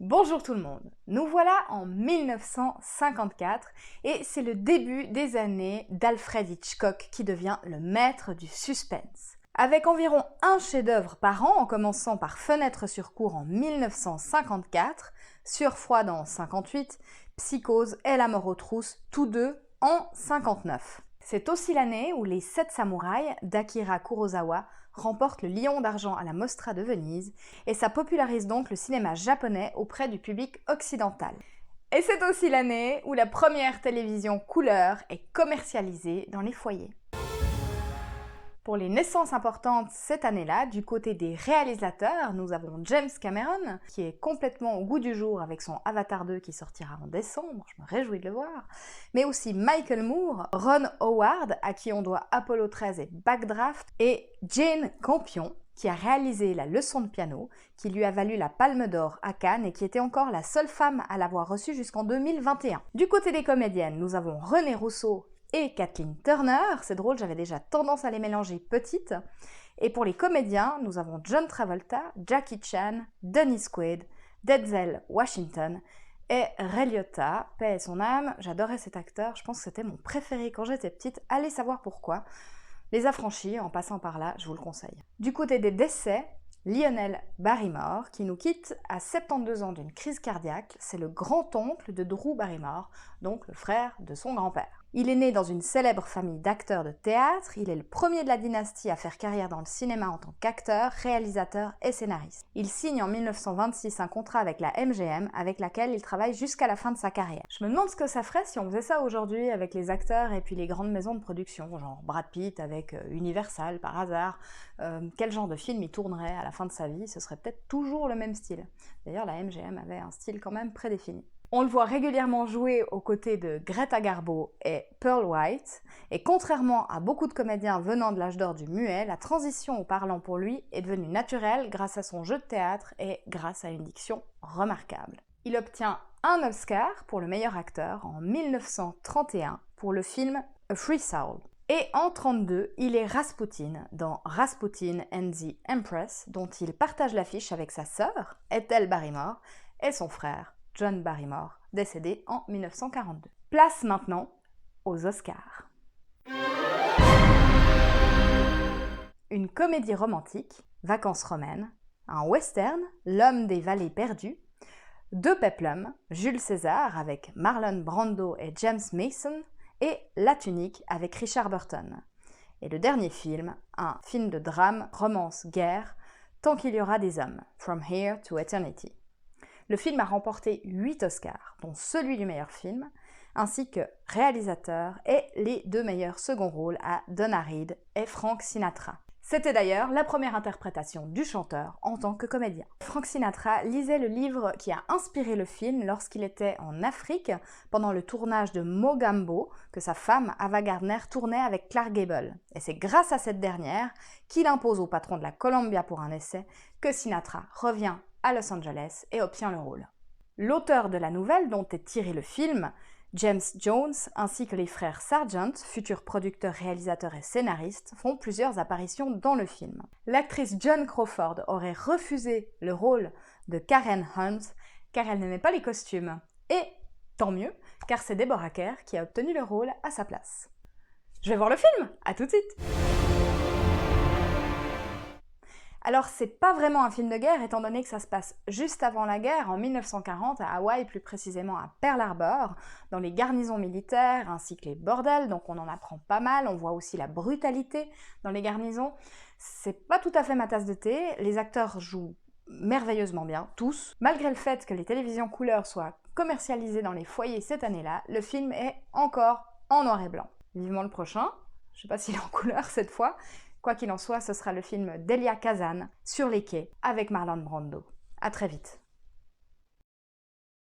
Bonjour tout le monde, nous voilà en 1954 et c'est le début des années d'Alfred Hitchcock qui devient le maître du suspense. Avec environ un chef-d'œuvre par an, en commençant par Fenêtre sur cour en 1954, Surfroide en 58, Psychose et La mort aux trousses, tous deux en 59. C'est aussi l'année où Les 7 samouraïs d'Akira Kurosawa remportent le Lion d'argent à la Mostra de Venise et ça popularise donc le cinéma japonais auprès du public occidental. Et c'est aussi l'année où la première télévision couleur est commercialisée dans les foyers. Pour les naissances importantes cette année-là, du côté des réalisateurs, nous avons James Cameron, qui est complètement au goût du jour avec son Avatar 2 qui sortira en décembre, je me réjouis de le voir, mais aussi Michael Moore, Ron Howard, à qui on doit Apollo 13 et Backdraft, et Jane Campion, qui a réalisé La leçon de piano, qui lui a valu la Palme d'Or à Cannes et qui était encore la seule femme à l'avoir reçue jusqu'en 2021. Du côté des comédiennes, nous avons Renée Rousseau et Kathleen Turner, c'est drôle, j'avais déjà tendance à les mélanger petites. Et pour les comédiens, nous avons John Travolta, Jackie Chan, Dennis Quaid, Denzel Washington et Ray Liotta, paix et son âme, j'adorais cet acteur, je pense que c'était mon préféré quand j'étais petite, allez savoir pourquoi. Les Affranchis, en passant par là, je vous le conseille. Du côté des décès, Lionel Barrymore, qui nous quitte à 72 ans d'une crise cardiaque, c'est le grand-oncle de Drew Barrymore, donc le frère de son grand-père. Il est né dans une célèbre famille d'acteurs de théâtre, il est le premier de la dynastie à faire carrière dans le cinéma en tant qu'acteur, réalisateur et scénariste. Il signe en 1926 un contrat avec la MGM, avec laquelle il travaille jusqu'à la fin de sa carrière. Je me demande ce que ça ferait si on faisait ça aujourd'hui avec les acteurs et puis les grandes maisons de production, genre Brad Pitt avec Universal par hasard. Quel genre de film il tournerait à la fin de sa vie? Ce serait peut-être toujours le même style. D'ailleurs, la MGM avait un style quand même prédéfini. On le voit régulièrement jouer aux côtés de Greta Garbo et Pearl White, et contrairement à beaucoup de comédiens venant de l'âge d'or du muet, la transition au parlant pour lui est devenue naturelle grâce à son jeu de théâtre et grâce à une diction remarquable. Il obtient un Oscar pour le meilleur acteur en 1931 pour le film A Free Soul. Et en 1932, il est Rasputin dans Rasputin and the Empress, dont il partage l'affiche avec sa sœur, Ethel Barrymore, et son frère, John Barrymore, décédé en 1942. Place maintenant aux Oscars. Une comédie romantique, Vacances romaines, un western, L'homme des vallées perdues, deux péplums, Jules César avec Marlon Brando et James Mason, et La Tunique avec Richard Burton. Et le dernier film, un film de drame, romance, guerre, Tant qu'il y aura des hommes, From Here to Eternity. Le film a remporté 8 Oscars, dont celui du meilleur film, ainsi que réalisateur et les 2 meilleurs seconds rôles à Donna Reed et Frank Sinatra. C'était d'ailleurs la première interprétation du chanteur en tant que comédien. Frank Sinatra lisait le livre qui a inspiré le film lorsqu'il était en Afrique pendant le tournage de Mogambo que sa femme Ava Gardner tournait avec Clark Gable. Et c'est grâce à cette dernière qu'il impose au patron de la Columbia pour un essai que Sinatra revient à Los Angeles et obtient le rôle. L'auteur de la nouvelle dont est tiré le film, James Jones, ainsi que les frères Sargent, futurs producteurs, réalisateurs et scénaristes, font plusieurs apparitions dans le film. L'actrice Joan Crawford aurait refusé le rôle de Karen Hunt car elle n'aimait pas les costumes. Et tant mieux, car c'est Deborah Kerr qui a obtenu le rôle à sa place. Je vais voir le film, à tout de suite! Alors c'est pas vraiment un film de guerre étant donné que ça se passe juste avant la guerre, en 1940 à Hawaï, plus précisément à Pearl Harbor, dans les garnisons militaires ainsi que les bordels, donc on en apprend pas mal, on voit aussi la brutalité dans les garnisons. C'est pas tout à fait ma tasse de thé, les acteurs jouent merveilleusement bien, tous. Malgré le fait que les télévisions couleurs soient commercialisées dans les foyers cette année-là, le film est encore en noir et blanc. Vivement le prochain, je sais pas s'il est en couleur cette fois. Quoi qu'il en soit, ce sera le film d'Elia Kazan, Sur les quais, avec Marlon Brando. À très vite.